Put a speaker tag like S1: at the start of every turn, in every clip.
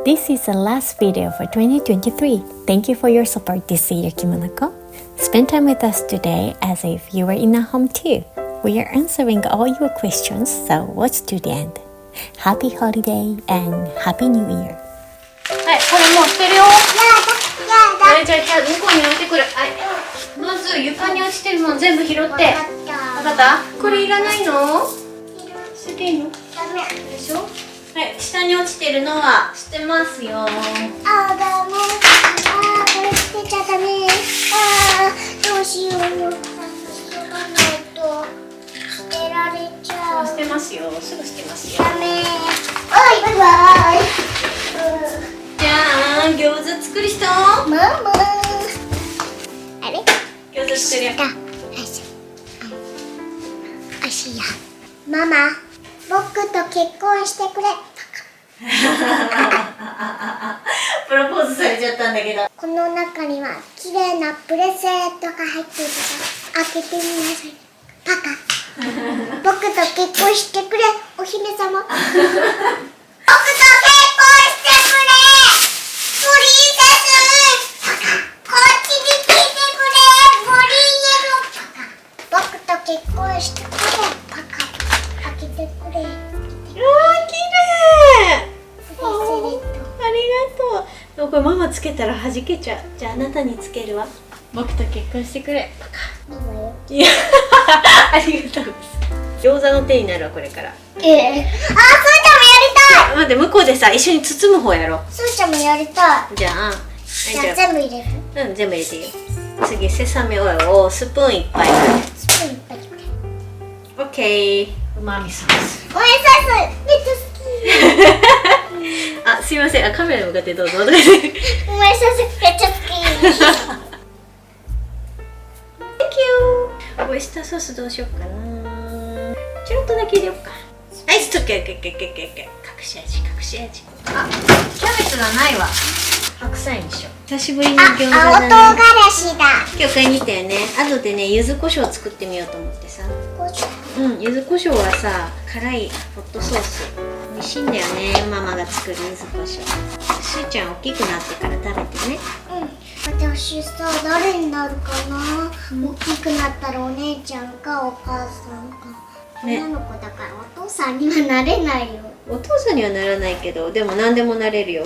S1: This is the last video for 2023. Thank you for your support this year, Kimonoko. Spend time with us today as if you were in a home too. We are answering all your questions, so watch to the end. Happy holiday and Happy New Year.
S2: はい、これもう捨てるよ。じゃあ向こうに置いてくる。はい。まず床に落ちてるもの全部拾って。わかった？これいらないの？捨てていいの？ダメでしょ？はい、下に落ちてるのは捨てますよ。
S3: ダメ。これ捨てちゃダメ。どうしよう。捨てないと捨てられちゃう。
S2: 捨てますよ。すぐ捨てますよ。
S3: ダメ。バイバイ。
S2: じゃあ餃子作る人？
S3: ママ。あれ？
S2: 餃子作るよ。
S3: おいしいや。ママ、僕と結婚してくれ。
S2: プロポーズされちゃったんだけど。
S3: この中には綺麗なブレスレットが入っているから開けてみなさい。パカ。僕と結婚してくれ、お姫様。僕と結婚してくれ、プリンセス。パカ。こっちに来てくれ、プリンセス。パカ。僕と結婚してくれ、パカ。開けてくれ。
S2: 綺麗。ありがとう。でもこれママつけたら弾けちゃう。じゃああなたにつけるわ。僕と結婚してくれ。パカ。いやありがとう。餃子の手になるわこれから。
S3: すーちゃんもやりたい。
S2: 待って向こうでさ一緒に包む方やろう。
S3: すーちゃんもやりたい。
S2: じゃあ、
S3: じゃあ全部入れる。
S2: うん全部入れていいよ。次セサミオイルをスプーン1杯。
S3: スプーンいっぱい。
S2: オッケー。うまみソース。
S3: おやさす。めっちゃ好き。
S2: あすいません。カメラに向かってどうぞ。
S3: おやさすめっちゃ好き。
S2: Thank you。オイスターソースどうしようかな。ちょっとだけ入れようか。はい、ストッケー。隠し味。あ、キャベツがないわ。白菜にしよう。久しぶりの餃子だね。
S3: 青唐辛子だ。
S2: 今日買いに行ったよね。後でね、柚子胡椒作ってみようと思ってさ。柚子胡椒はさ、辛いホットソース。美味しいんだよね、ママが作る柚子胡椒。すーちゃん大きくなってから食べてね。
S3: 私さ、誰になるかな。大きくなったらお姉ちゃんかお母さんか。女の子だからお父さんにはなれないよ。
S2: お父さんにはならないけど、でも何でもなれるよ。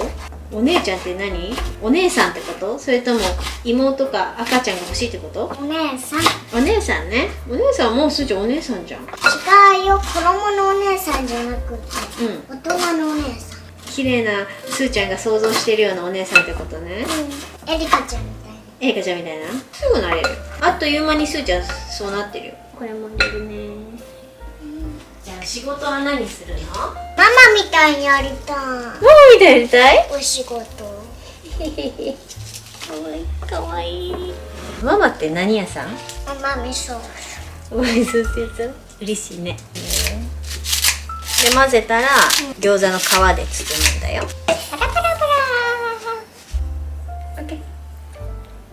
S2: お姉ちゃんって何？お姉さんってこと？それとも妹か赤ちゃんが欲しいってこと？
S3: お姉さん。
S2: お姉さんね。お姉さんもうすーちゃんお姉さんじゃん。
S3: 違うよ、子供のお姉さんじゃなくて、大人のお姉さん。
S2: 綺麗なすーちゃんが想像してるようなお姉さんってことね。
S3: エリカちゃんみたいな。
S2: エリカちゃんみたいな。すぐなれる。あっという間にすーちゃんそうなってるよ。これも寝るね。じゃあ仕事は何するの？
S3: ママみたいにやりたい。
S2: ママみたいにやりたい？
S3: お仕事。
S2: かわいい。ママって何屋さん？
S3: ママみそ。
S2: おいしそうってやつ？嬉しいね。で混ぜたら、餃子の皮で包むんだよ。
S3: パラパラパラ。
S2: オッケー。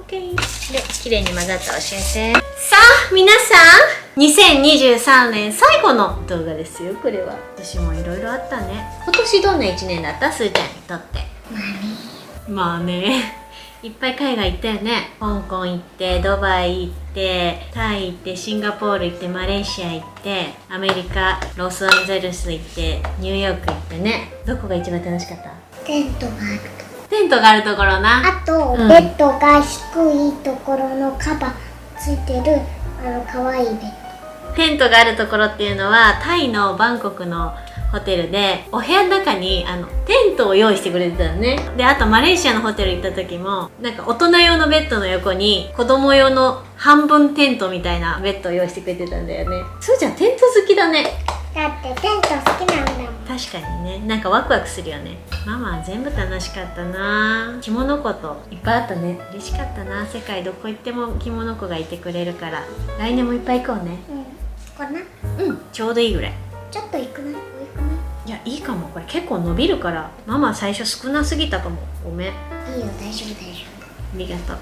S2: オッケー。で、綺麗に混ざったら教えて。さあ、皆さん、2023年最後の動画ですよ。これは。私もいろいろあったね。今年どんな1年だった？すーちゃんにとって。まあね。いっぱい海外行ったよね。香港行って、ドバイ行って、タイ行って、シンガポール行って、マレーシア行って、アメリカ、ロサンゼルス行って、ニューヨーク行ってね。どこが一番楽しかった？
S3: テントがあるとこ。
S2: テントがあるところな。
S3: あと、ベッドが低いところのカバーついてるかわいいベッド。
S2: テントがあるところっていうのはタイのバンコクのホテルでお部屋の中にテントを用意してくれてたのね。であとマレーシアのホテル行った時もなんか大人用のベッドの横に子供用の半分テントみたいなベッドを用意してくれてたんだよね。すーちゃんテント好きだね。
S3: だってテント好きなんだもん。
S2: 確かにね。なんかワクワクするよね。ママは全部楽しかったな。着物子といっぱいあったね。嬉しかったな。世界どこ行っても着物子がいてくれるから来年もいっぱい行こうね。
S3: これな。
S2: ちょうどいいぐらい。
S3: ちょっといくない？多いくない？
S2: いやいいかも。これ結構伸びるからママ最初少なすぎたかも。ごめん。
S3: いいよ、大丈夫大丈
S2: ありがとう。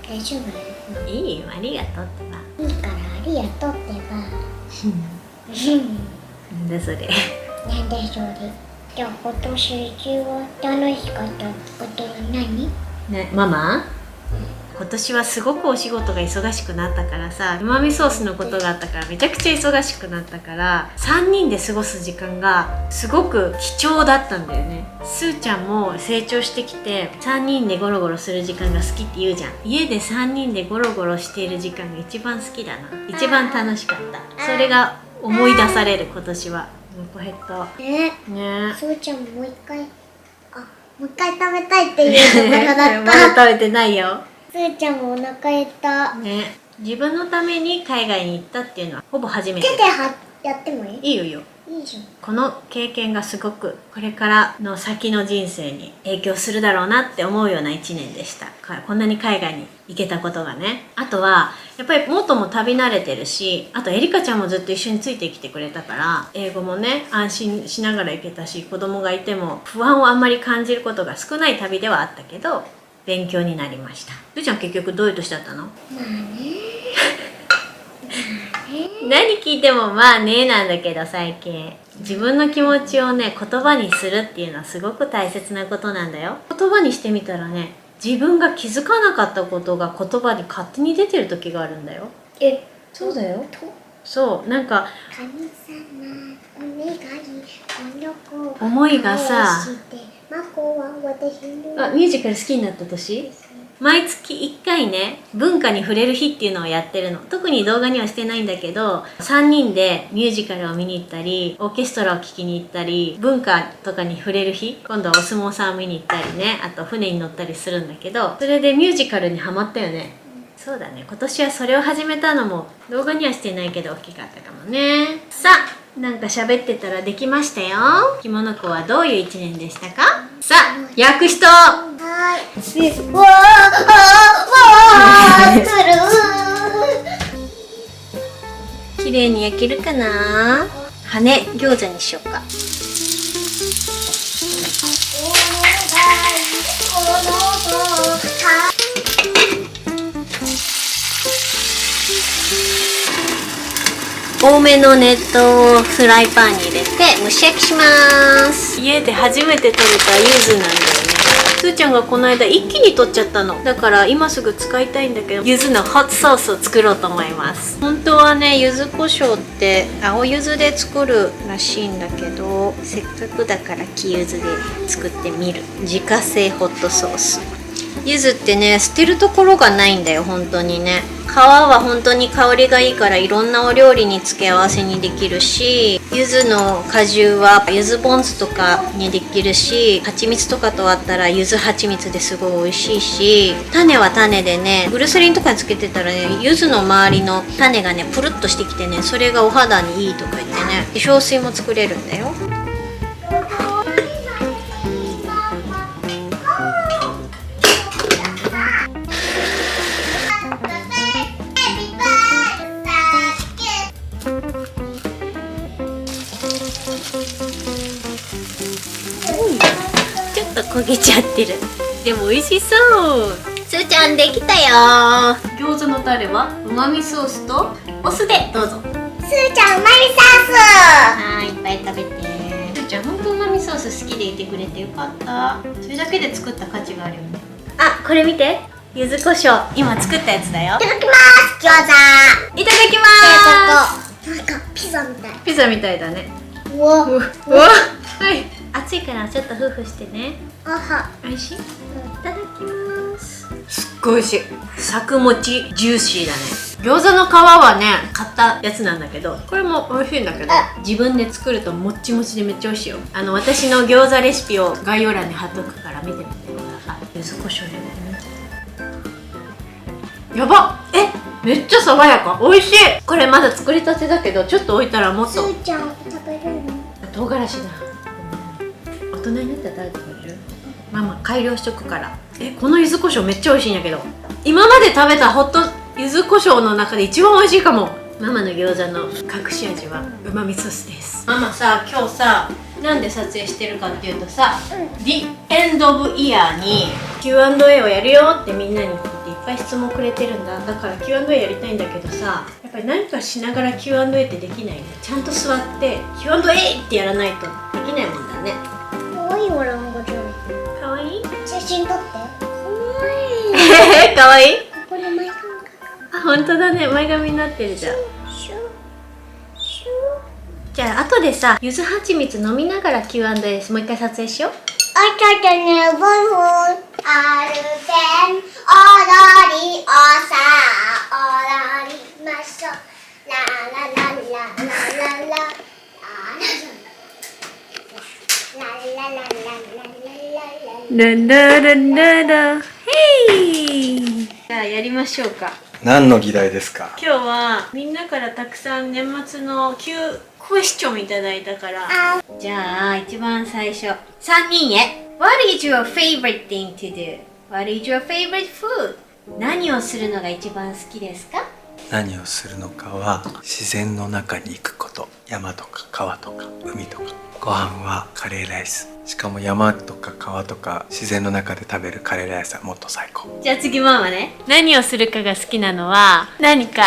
S3: 夫大丈夫だよ。
S2: いいよ、ありがとうってば。
S3: いいからありがとうってば。
S2: なんだそれ。
S3: なんでそれ。じゃあ今年一番楽しかったことは何？
S2: ね、ママ、今年はすごくお仕事が忙しくなったからさ、うまみソースのことがあったからめちゃくちゃ忙しくなったから、3人で過ごす時間がすごく貴重だったんだよね。すーちゃんも成長してきて3人でゴロゴロする時間が好きって言うじゃん。家で3人でゴロゴロしている時間が一番好きだな。一番楽しかった。それが思い出される今年は。お腹減った。ね。
S3: そうちゃんもう一回、もう一回食べたいっていうところだった。
S2: まだ食べてないよ。
S3: すーちゃんもお腹減った。
S2: ね。自分のために海外に行ったっていうのはほぼ初めて。
S3: 手でやってもいい？
S2: いいよいいよ。
S3: いいじゃん。
S2: この経験がすごくこれからの先の人生に影響するだろうなって思うような1年でした。こんなに海外に行けたことがね。あとはやっぱり元も旅慣れてるし、あとエリカちゃんもずっと一緒についてきてくれたから英語もね安心しながら行けたし、子供がいても不安をあんまり感じることが少ない旅ではあったけど勉強になりました。るーちゃん結局どういう年だったの？
S3: まあね。
S2: 何聞いてもまあねなんだけど、最近自分の気持ちをね言葉にするっていうのはすごく大切なことなんだよ。言葉にしてみたらね、自分が気づかなかったことが言葉に勝手に出てる時があるんだよ。そうだよ。そう、なんか
S3: 神様お願い、この子
S2: 思いがさ、
S3: マコは私の
S2: ミュージカル好きになった年、毎月1回ね文化に触れる日っていうのをやってるの。特に動画にはしてないんだけど、3人でミュージカルを見に行ったりオーケストラを聴きに行ったり、文化とかに触れる日、今度はお相撲さんを見に行ったりね、あと船に乗ったりするんだけど、それでミュージカルにハマったよね。そうだね、今年はそれを始めたのも動画にはしてないけど大きかったかもね。さあ、なんか喋ってたらできましたよ。着物子はどういう1年でしたか？さあ、焼く人。
S3: はい。わ
S2: 綺麗に焼けるかな？羽餃子にしようか。多めの熱湯をフライパンに入れて蒸し焼きします。家で初めて取れた柚子なんだよね。すーちゃんがこの間一気に取っちゃったの。だから今すぐ使いたいんだけど、柚子のホットソースを作ろうと思います。本当はね、柚子胡椒って青柚子で作るらしいんだけど、せっかくだから黄柚子で作ってみる。自家製ホットソース。柚子ってね、捨てるところがないんだよ、本当にね。皮は本当に香りがいいからいろんなお料理に付け合わせにできるし、柚子の果汁は柚子ポン酢とかにできるし、蜂蜜とかとあったら柚子蜂蜜ですごい美味しいし、種は種でね、グルセリンとかにつけてたらね、柚子の周りの種がねプルッとしてきてね、それがお肌にいいとか言ってね、化粧水も作れるんだよ。ちょっと焦げちゃってる。でも美味しそう。すーちゃんできたよ。餃子のタレはうまみソースとお酢でどうぞ。
S3: すーちゃんうまみソ
S2: はい、いっぱい食べて。すーちゃんほんとうまみソース好きでいてくれてよかった。それだけで作った価値があるよね。あ、これ見て、柚子胡椒今作ったやつだよ。
S3: ースいただきます餃子
S2: いただきま
S3: なんかピザみたい。
S2: す。ピザみたいだね。
S3: うわ
S2: うわ、はい。熱いからちょっとフフしてね。
S3: あは
S2: 美味しい？いただきます。すっごい美味しい。サクもちジューシーだね。餃子の皮はね買ったやつなんだけど、これも美味しいんだけど、自分で作るともっちもちでめっちゃ美味しいよ。私の餃子レシピを概要欄に貼っとくから見てみてください。柚子胡椒入れてね。やばっ、めっちゃ爽やか。美味しい。これまだ作りたてだけど、ちょっと置いたらもっ
S3: す
S2: と。
S3: ーちゃん食べるの？
S2: 唐辛子だ。大人になったら食べてくれる？ママ改良しとくから。この柚子胡椒めっちゃ美味しいんやけど、今まで食べたホット柚子胡椒の中で一番美味しいかも。ママの餃子の隠し味はうまみソースです。ママさ、今日さ、なんで撮影してるかっていうとさ、The End of Year に Q&A をやるよってみんなに聞いていっぱい質問くれてるんだ。だから Q&A やりたいんだけどさ、やっぱり何かしながら Q&A ってできないね。ちゃんと座って Q&A ってやらないとできないもんだね。
S3: わいいオランゴちゃん。
S2: かわいい。
S3: 写真撮って。かわいい。
S2: かわいい。
S3: これ前髪か。
S2: あ、本当だね。前髪になってるじゃん。
S3: シュシュ。
S2: じゃあ後でさ、ゆずはちみつ飲みながら Q&A もう一回撮影しよう。
S3: あたたねぼんぼん。あるてん。踊りおさ踊りましょう。ラララララララ。
S2: ルンルルンルル。ヘイ。じゃあやりましょうか。
S4: 何の議題ですか？
S2: 今日はみんなからたくさん年末のQクエスチョンいただいたから、じゃあ一番最初3人へ。 What is your favorite thing to do? What is your favorite food? 何をするのが一番好きですか？
S4: 何をするのかは自然の中に行くこと。山とか川とか海とか。ご飯はカレーライス。しかも山とか川とか自然の中で食べるカレーライスはもっと最高。
S2: じゃあ次ママね。何をするかが好きなのは、何か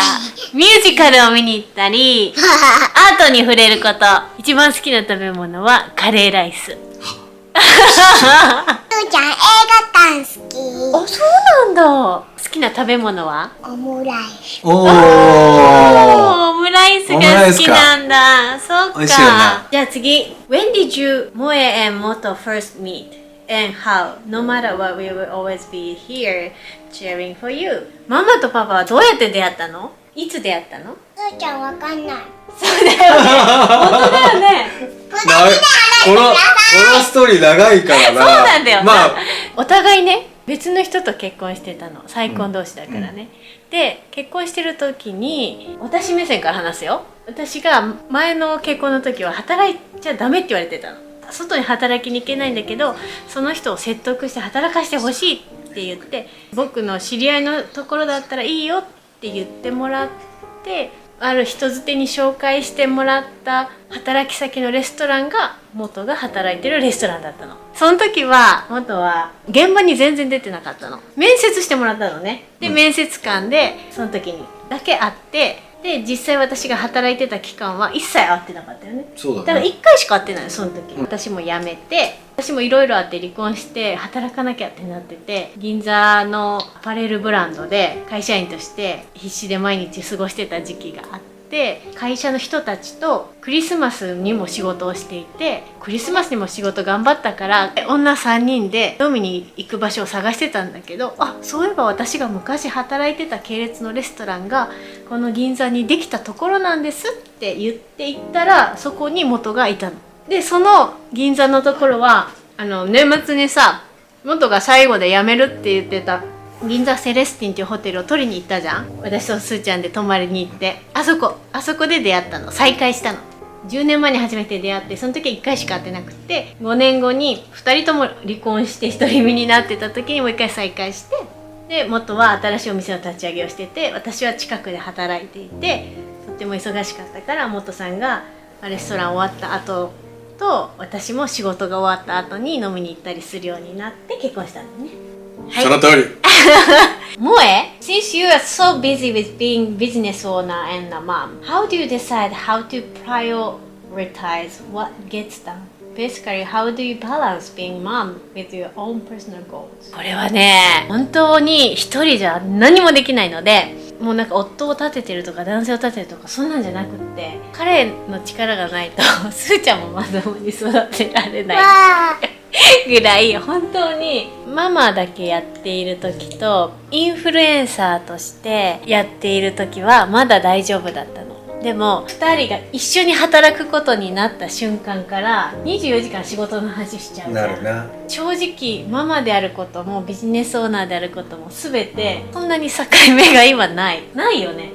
S2: ミュージカルを見に行ったりアートに触れること。一番好きな食べ物はカレーライス。
S3: ふーちゃん映画館好き。
S2: あ、そうなんだ。好きな食べ物は
S3: オムライス。
S4: お
S2: オムライスが好きなんだ。そっか。
S4: 美味しいよね。
S2: じゃあ次。When did you Moe and Moto first meet? And how? No matter what, we will always be here cheering for you. ママとパパはどうやって出会ったの？いつ出会ったの？
S3: ふーちゃんわかんない。
S2: そうだよね。本当だよね。
S4: このストーリー長いからな。
S2: そうなんだよ。
S4: まあ
S2: お互いね、別の人と結婚してたの。再婚同士だからね。で、結婚してる時に、私目線から話すよ。私が前の結婚の時は働いちゃダメって言われてたの。外に働きに行けないんだけど、その人を説得して働かしてほしいって言って、僕の知り合いのところだったらいいよって言ってもらって、ある人づてに紹介してもらった働き先のレストランが元が働いてるレストランだったの。その時は元は現場に全然出てなかったの。面接してもらったのね。で、面接官でその時にだけ会って、で実際私が働いてた期間は一切会ってなかったよね。
S4: そうだね。
S2: だから1回しか会ってないの、その時。私も辞めて、私もいろいろあって離婚して働かなきゃってなってて、銀座のアパレルブランドで会社員として必死で毎日過ごしてた時期があって、会社の人たちとクリスマスにも仕事をしていて、クリスマスにも仕事頑張ったから女3人で飲みに行く場所を探してたんだけど、あ、そういえば私が昔働いてた系列のレストランがこの銀座にできたところなんですって言って行ったら、そこに元がいたの。で、その銀座のところは年末にさ、元が最後で辞めるって言ってた銀座セレスティンっていうホテルを取りに行ったじゃん。私とスーちゃんで泊まりに行って、あそこで出会ったの。再会したの。10年前に初めて出会って、その時は1回しか会ってなくて、5年後に2人とも離婚して独り身になってた時にもう1回再会して、で元は新しいお店の立ち上げをしてて、私は近くで働いていて、とっても忙しかったから、元さんがレストラン終わった後と私も仕事が終わった後に飲みに行ったりするようになって結婚したんだね。はい、
S4: その通り。
S2: Moe, since you are so busy with being business owner and a mom, how do you decide how to prioritize what gets done? Basically, how do you balance being mom with your own personal goals? これはね、本当に一人じゃ何もできないので、もうなんか夫を立ててるとか男性を立てるとかそんなんじゃなくって、彼の力がないとすーちゃんもまともに育てられないぐらい、本当にママだけやっている時とインフルエンサーとしてやっている時はまだ大丈夫だったの。でも2人が一緒に働くことになった瞬間から24時間仕事の話しちゃうじゃん。
S4: なるな。
S2: 正直ママであることもビジネスオーナーであることも全てそんなに境目が今ないよね。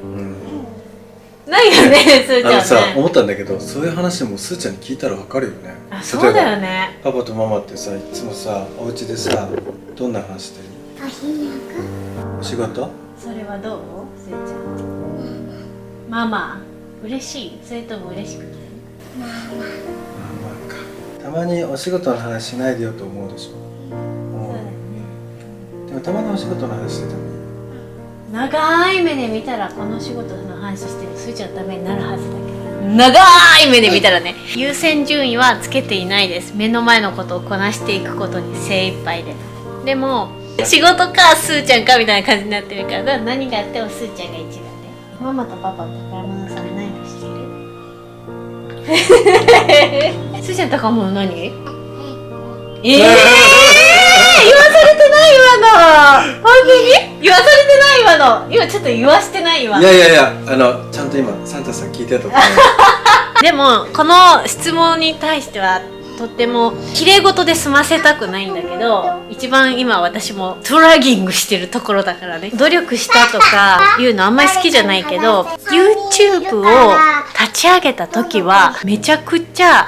S2: ないよね、すーちゃんね。
S4: さ、思ったんだけど、そういう話もすーちゃんに聞いたらわかるよね。
S2: あ、そうだよね。
S4: パパとママってさ、いつもさ、お家でさ、どんな話してる？お仕事？
S2: それはどう？すーちゃん。ママ、嬉しい？それとも嬉しくない？
S4: ママか。たまにお仕事の話しないでよと思うでしょ。
S2: そうだよね。
S4: でもたまにお仕事の話しててもいい。
S2: 長い目で見たらこの仕事の話してるすーちゃんのためになるはずだけど。長い目で見たらね、優先順位はつけていないです。目の前のことをこなしていくことに精一杯で。でも仕事かスーちゃんかみたいな感じになってるから、何があってもスーちゃんが一番で。ママとパパと宝物さん何かしてる？スーちゃん宝物何？言わされてない今の。本当に言わされてない今の。今ちょっと言わしてない今。
S4: いやちゃんと今サンタさん聞いてたと思う。
S2: でもこの質問に対してはとっても綺麗事で済ませたくないんだけど、一番今私もトラギングしてるところだからね。努力したとかいうのあんまり好きじゃないけど、 YouTube を立ち上げた時はめちゃくちゃ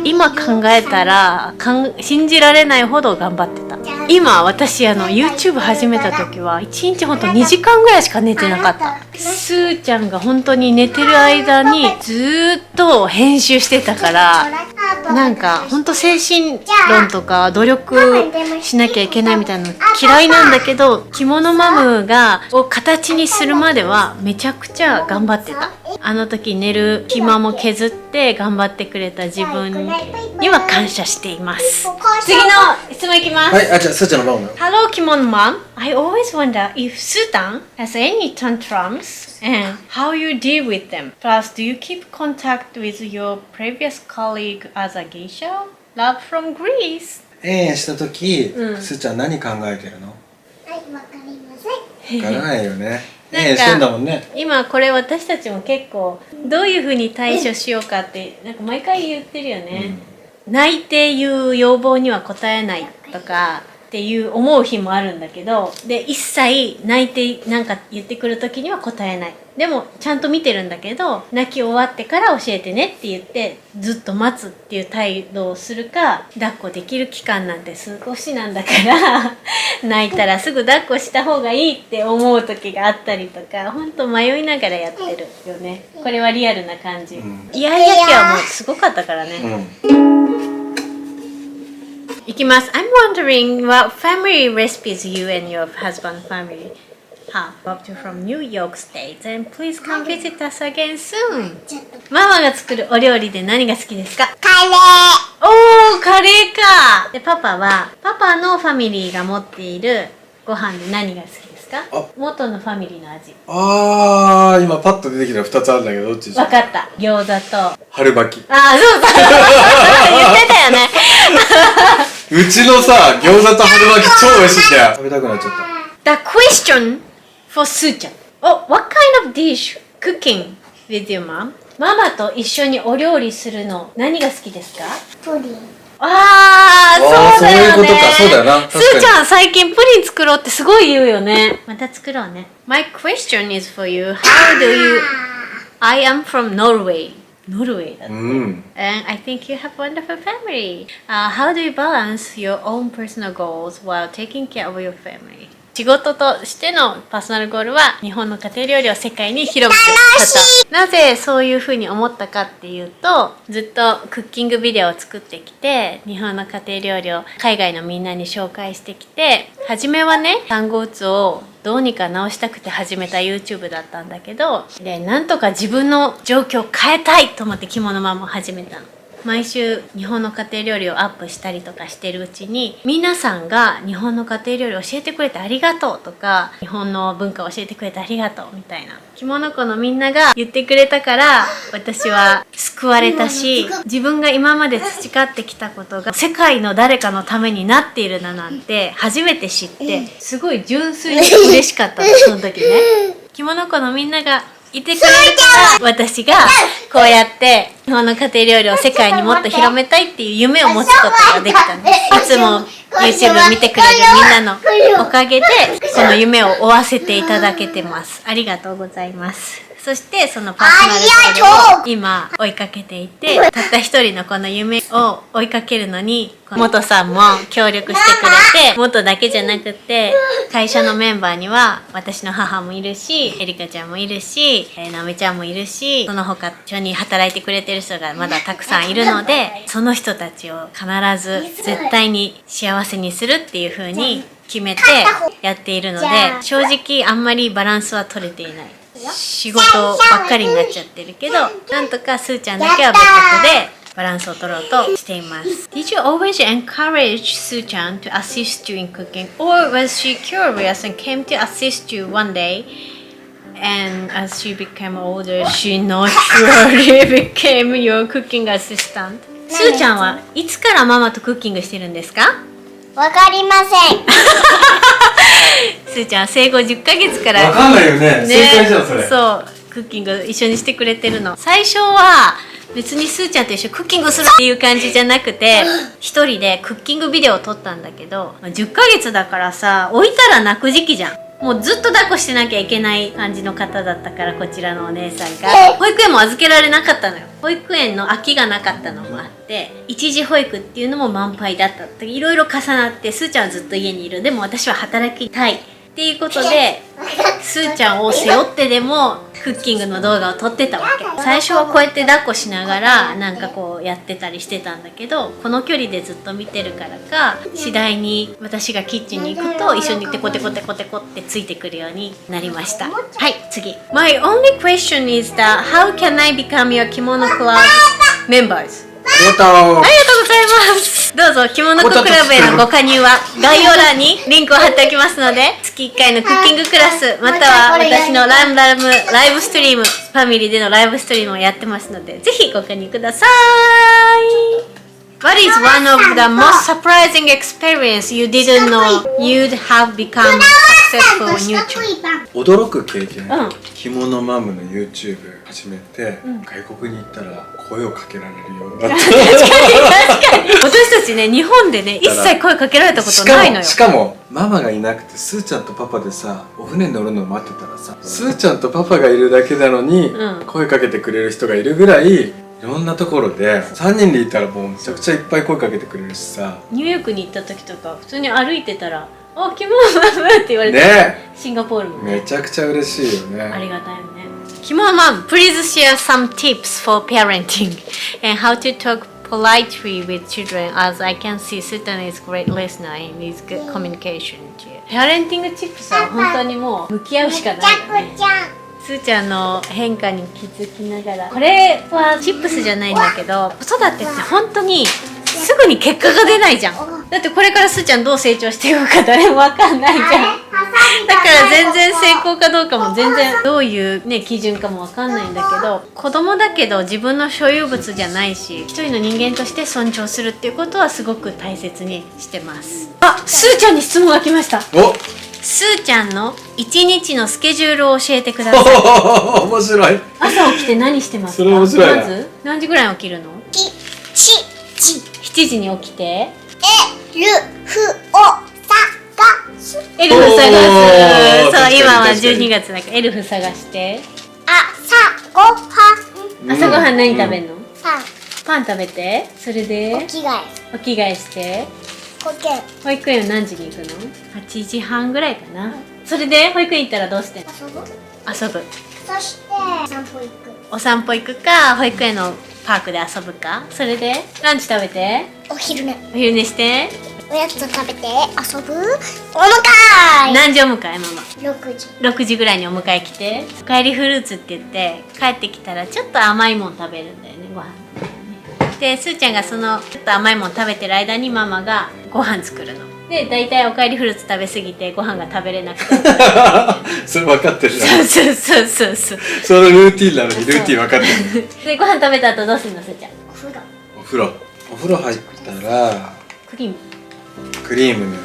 S2: 今考えたら信じられないほど頑張ってた。今私YouTube 始めた時は1日ほんと2時間ぐらいしか寝てなかった。スーちゃんが本当に寝てる間にずーっと編集してたから、なんか本当精神論とか努力しなきゃいけないみたいなの嫌いなんだけど、着物マムを形にするまではめちゃくちゃ頑張ってた。あの時寝る暇も削って頑張ってくれた自分には感謝しています。次の質問いきます。
S4: はい、じゃあスーちゃんの番だよ。
S2: Hello Kimono Mom, I always wonder if Sutan has any tantrums and how you deal with them. Plus, do you keep contact with your previous colleague as a geisha? Love from Greece.
S4: した時、スーちゃん何考えてるの？
S3: はい、わかりません。
S4: わからないよね。
S2: なんか
S4: してんだもんね。
S2: 今これ私たちも結構どういう風に対処しようかってなんか毎回言ってるよね。泣いて言う要望には応えないとかっていう思う日もあるんだけど、で一切泣いてなんか言ってくる時には答えない。でもちゃんと見てるんだけど、泣き終わってから教えてねって言ってずっと待つっていう態度をするか、抱っこできる期間なんて少しなんだから泣いたらすぐ抱っこした方がいいって思う時があったりとか、ほんと迷いながらやってるよね。これはリアルな感じ。イヤイヤ期はもうすごかったからね。いきます。I'm wondering what family recipes you and your husband family have up to from New York State, and please come visit us again soon. ママが作るお料理で何が好きですか？
S3: カレ
S2: おー、カレーか。で、パパのファミリーが持っているご飯で何が好きですか？元のファミリーの味。
S4: 今パッと出てきたら2つあるんだけど、どっちですか？
S2: わかった。餃子と
S4: 春巻き。
S2: そう言ってたよね。
S4: うちのさ、餃子と春巻き超美味しいんだよ。食べたくなっちゃった。
S2: The question for すーちゃん。What kind of dish cooking with your mom? ママと一緒にお料理するの何が好きですか？
S3: ー、プリン。
S2: そうだよね。
S4: そういうことか。そうだよな。
S2: すーちゃん最近プリン作ろうってすごい言うよね。また作ろうね。My question is for you. How do you... I am from Norway. ノルウェーだって。And I think you have wonderful family. How do you balance your own personal goals while taking care of your family? 仕事としてのパーソナルゴールは日本の家庭料理を世界に広めること。なぜそういうふうに思ったかっていうと、ずっとクッキングビデオを作ってきて、日本の家庭料理を海外のみんなに紹介してきて、初めはね、産後うつをどうにか直したくて始めた YouTube だったんだけど、で、なんとか自分の状況を変えたいと思って着物ママを始めたの。毎週日本の家庭料理をアップしたりとかしてるうちに、皆さんが日本の家庭料理を教えてくれてありがとうとか、日本の文化を教えてくれてありがとうみたいな、着物子のみんなが言ってくれたから、私は救われたし、自分が今まで培ってきたことが世界の誰かのためになっているななんて初めて知って、すごい純粋に嬉しかったの、その時ね。着物子のみんながいてくれるから私がこうやって日本の家庭料理を世界にもっと広めたいっていう夢を持つことができたんです。いつも YouTube 見てくれるみんなのおかげでこの夢を追わせていただけてます。ありがとうございます。そしてそのパーソナルゴールを今追いかけていて、たった一人のこの夢を追いかけるのに元さんも協力してくれて、元だけじゃなくて会社のメンバーには私の母もいるし、エリカちゃんもいるし、なおみちゃんもいるし、その他一緒に働いてくれてる人がまだたくさんいるので、その人たちを必ず絶対に幸せにするっていう風に決めてやっているので、正直あんまりバランスは取れていない。仕事ばっかりになっちゃってるけど、なんとかすーちゃんだけは別格でバランスを取ろうとしています。Did you always encourage すーちゃん to assist you in cooking, or was she curious and came to assist you one day, and as she became older, she naturally became your cooking assistant? すーちゃんはいつからママとクッキングしてるんですか？
S3: わかりません。
S2: すーちゃん生後10ヶ月から
S4: わかんないよね。正解じゃんそれ。
S2: そうクッキング一緒にしてくれてるの。最初は別にすーちゃんと一緒にクッキングするっていう感じじゃなくて、一人でクッキングビデオを撮ったんだけど、10ヶ月だからさ、置いたら泣く時期じゃん。もうずっと抱っこしてなきゃいけない感じの方だったから、こちらのお姉さんが保育園も預けられなかったのよ。保育園の空きがなかったのもあって、一時保育っていうのも満杯だったって、いろいろ重なって、すーちゃんはずっと家にいる。でも私は働きたいっていうことで、すーちゃんを背負ってでもクッキングの動画を撮ってたわけ。最初はこうやって抱っこしながらなんかこうやってたりしてたんだけど、この距離でずっと見てるからか、次第に私がキッチンに行くと一緒にテコテコテコテコってついてくるようになりました。はい、次。My only question is that how can I become your Kimono Club Members?
S4: ありがとう。
S2: ありがとうございます。どうぞ、着物コクラブへのご加入は概要欄にリンクを貼っておきますので、月1回のクッキングクラス、または私のライブストリーム、ファミリーでのライブストリームをやってますので、ぜひご加入ください。What is one of the most surprising experience you didn't know you'd have become successful on YouTube?
S4: 驚く経験。
S2: うん
S4: 着物マムの YouTube 始めて、外国に行ったら声をかけられるようになった。
S2: 確かに私たちね、日本でね、一切声かけられたことないのよ。
S4: しかもママがいなくてすーちゃんとパパでさ、お船に乗るのを待ってたらさ、すーちゃんとパパがいるだけなのに、声かけてくれる人がいるぐらい、いろんなところで3人でいたらもうめちゃくちゃいっぱい声かけてくれるしさ。
S2: ニューヨークに行った時とか普通に歩いてたら「あ、キモノマム」って言われて、
S4: ね、
S2: シンガポールもね、
S4: めちゃくちゃ嬉しいよね。
S2: ありがたいよね。Kimono Mom, please share some tips for parenting and how to talk politely with children, as I can see Sutan is great listener and is good communication too. パレンティングチップスは本当にもう向き合うしかないよね。すーちゃんの変化に気づきながら、これはチップスじゃないんだけど、子育てって本当にすぐに結果が出ないじゃん。だってこれからすーちゃんどう成長していくか誰も分かんないじゃん。だから全然成功かどうかも全然どういうね基準かも分かんないんだけど、子供だけど自分の所有物じゃないし、一人の人間として尊重するっていうことはすごく大切にしてます。あ、すーちゃんに質問が来ました。
S4: お、
S2: すーちゃんの一日のスケジュールを教えてください。
S4: 面白い。
S2: 朝起きて何してますか？
S4: それ面白いな。
S2: まず何時ぐらいに起きるの？7時に起きてエルフ探す。そう、今は12月だからエルフ探して、朝ごはん何食べんの？パン食べて、それでお着替えして保育園は何時に行くの？8時半ぐらいかな。それで保育園行ったらどうしてんの？遊ぶ。
S3: そして
S2: お散歩行くか、保育園のパークで遊ぶか。それでランチ食べて、
S3: お昼寝
S2: お昼寝して、
S3: おやつ食べて遊ぶ。お迎え
S2: 何時お迎えママ
S3: 6時
S2: ？6時ぐらいにお迎え来て、おかえりフルーツって言って帰ってきたらちょっと甘いもん食べるんだよね、ご飯で。すーちゃんがそのちょっと甘いもん食べてる間にママがご飯作るので、だいたいおかえりフルーツ食べ過ぎてご飯が食べれなくて
S4: それ分かってるな。
S2: そう
S4: そのルーティンなのにルーティン分かってる。
S2: で、ご飯食べた後どうするのすーちゃん？
S4: お風呂入ったら
S2: クリーム
S4: クリーム塗る。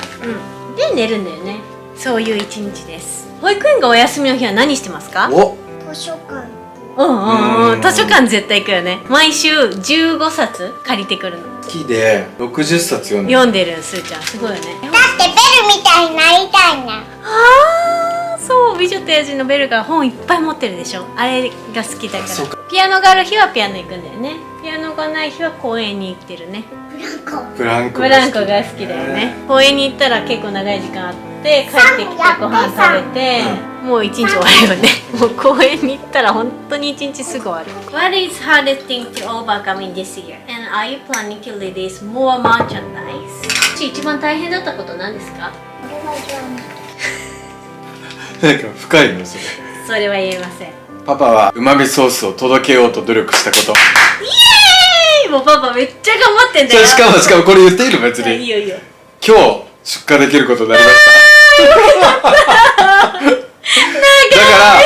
S2: で寝るんだよね。そういう一日です。保育園がお休みの日は何してますか？
S4: お、
S3: 図書館
S2: 図書館絶対行くよね。毎週15冊借りてくるの。
S4: 好きで60冊読んでる。
S2: 読んでるすーちゃん、すごいよね。
S3: だってベルみたいになりたいな。
S2: そう、美女と野獣のベルが本いっぱい持ってるでしょ。あれが好きだ
S4: そうか。
S2: から。ピアノがある日はピアノ行くんだよね。ピアノがない日は公園に行ってるね。
S4: ブランコ
S2: ブランコが好きだよね。公園に行ったら結構長い時間あって、帰ってきてご飯食べて、もう一日終わるよね。もう公園に行ったら本当に一日すぐ終わる。What is hardest thing to overcome in this year? And are you planning to release more merchandise? 一番大変だったこと何ですか？
S3: 俺は言わない。
S4: なんか深いのそれ。
S2: それは言えません。
S4: パパはうまみソースを届けようと努力したこと。
S2: イエーイ。もうパパめっちゃ頑張ってんだよ。
S4: しかもこれ言っていいの別に。
S2: いいよいいよ。
S4: 今日出荷できることになりました。だから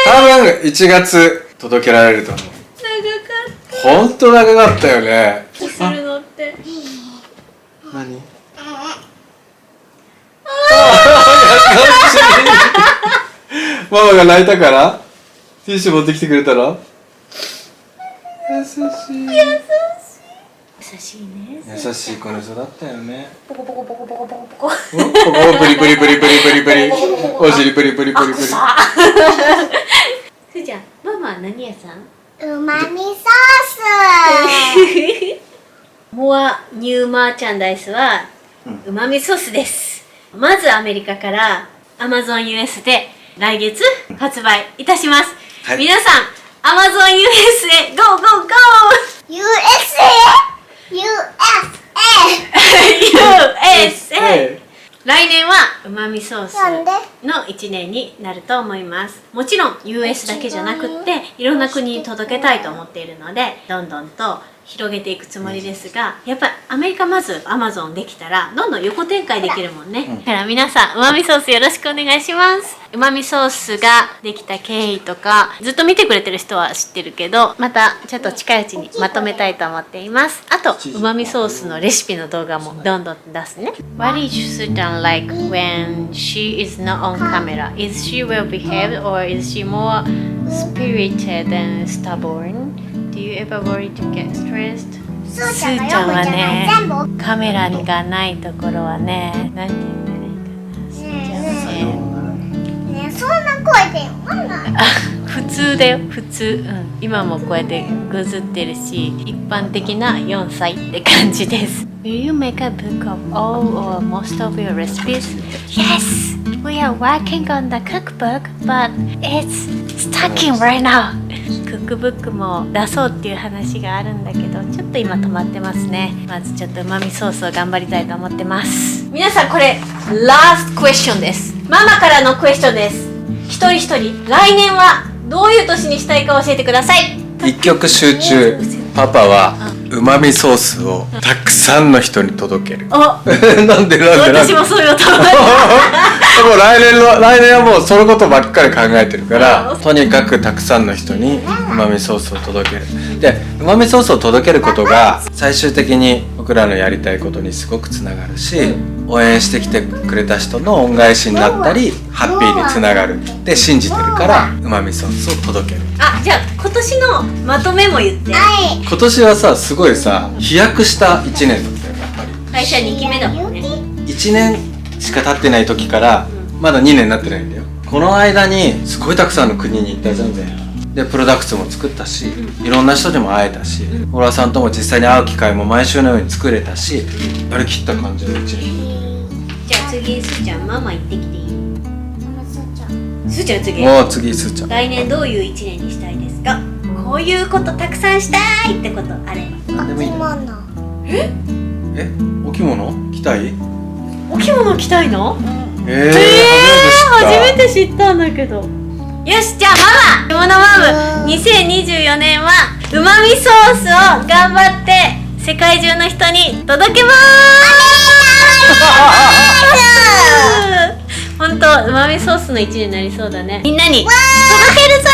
S4: 多分1月届けられると思う。ほんと長かったよね。
S2: するのって
S4: 何？ママが泣いたからティッシュ持ってきてくれたの？優しい。
S2: 優しいね。
S4: 優しい子に育ったよね。
S2: ポコポコポコポコポコポコ。
S4: ここプリプリプリプリプリプリ。お尻プリプリプリプリ。
S2: すーちゃん、ママは何屋さん？
S3: うまみソー
S2: モアニューマーチャンダイスはうまみソースです。まずアメリカから Amazon US で来月発売いたします。
S4: はい、
S2: 皆さん Amazon US へゴーゴーゴー。 USA 来年はうまみソース
S3: なんで
S2: の1年になると思います。もちろん US だけじゃなくっていろんな国に届けたいと思っているのでどんどんと広げていくつもりですが、やっぱりアメリカまず Amazon できたらどんどん横展開できるもんね。だから皆さんうまみソースよろしくお願いします。うまみソースができた経緯とかずっと見てくれてる人は知ってるけど、またちょっと近いうちにまとめたいと思っています。あとうまみソースのレシピの動画もどんどん出すね。 What is Susan like when she is not on camera? Is she well behaved or is she more spirited and stubborn?Do you ever worry to get stressed?
S3: すーちゃんがよくじゃない全部
S2: カメラがないところはね、なんて言ったらいいかな。すーちゃんはね、
S3: ねそんな声で読まない。
S2: 普通だよ、普通。今もこうやってぐずってるし、一般的な4歳って感じです。Will you make a book of all or most of your recipes? Yes! We are working on the cookbook, but it's stuck right now. クックブックも出そうっていう話があるんだけどちょっと今止まってますね。まずちょっとうまみソースを頑張りたいと思ってます。皆さんこれラストクエスチョンです。ママからのクエスチョンです。一人一人来年はどういう年にしたいか教えてください。
S4: 一曲集中。パパはうまみソースをたくさんの人に届ける。なんで
S2: 私もそういうと思う。
S4: もう来年はもうそのことばっかり考えてるからとにかくたくさんの人にうまみソースを届ける。でうまみソースを届けることが最終的に僕らのやりたいことにすごくつながるし、応援してきてくれた人の恩返しになったりハッピーにつながるって信じてるからうまみソースを届ける。
S2: あ、じゃあ今年のまとめも言って。
S4: 今年はさすごいさ飛躍した1年だったよやっぱり。
S2: 会社2期目だもんね。
S4: 1年しか経ってない時からまだ2年になってないんだよ。この間にすごいたくさんの国に行ったじゃん。でプロダクツも作ったし、いろんな人にも会えたし、フォロワーさんとも実際に会う機会も毎週のように作れたし、やりきった感じの1年。
S2: じゃあ次すーちゃんママ行ってきていい？すーちゃん次。
S4: もう次すーちゃん。
S2: 来年どういう1年にしたいですか？こういうことたくさんしたいってことあれ。
S4: 何でもいいね。え？お着物着たい？
S2: お着物着たいの？
S4: 初
S2: めて知ったんだけど。よし、じゃあママ、キモノマム2024年はうまみソースを頑張って世界中の人に届けまーす。ほんとうまみソースの1年になりそうだね。みんなに届けるぞー。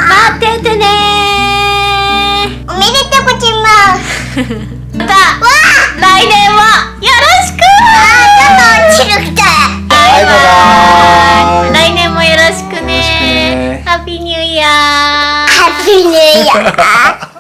S2: 待っててねー。
S3: おめでとうございます。
S2: また来年もよろしく
S3: ちょっと落ちるきたい。
S4: バイバイ。
S2: 来年もよろしくね。ハッピーニューイヤー。
S3: ハッピーニューイヤー。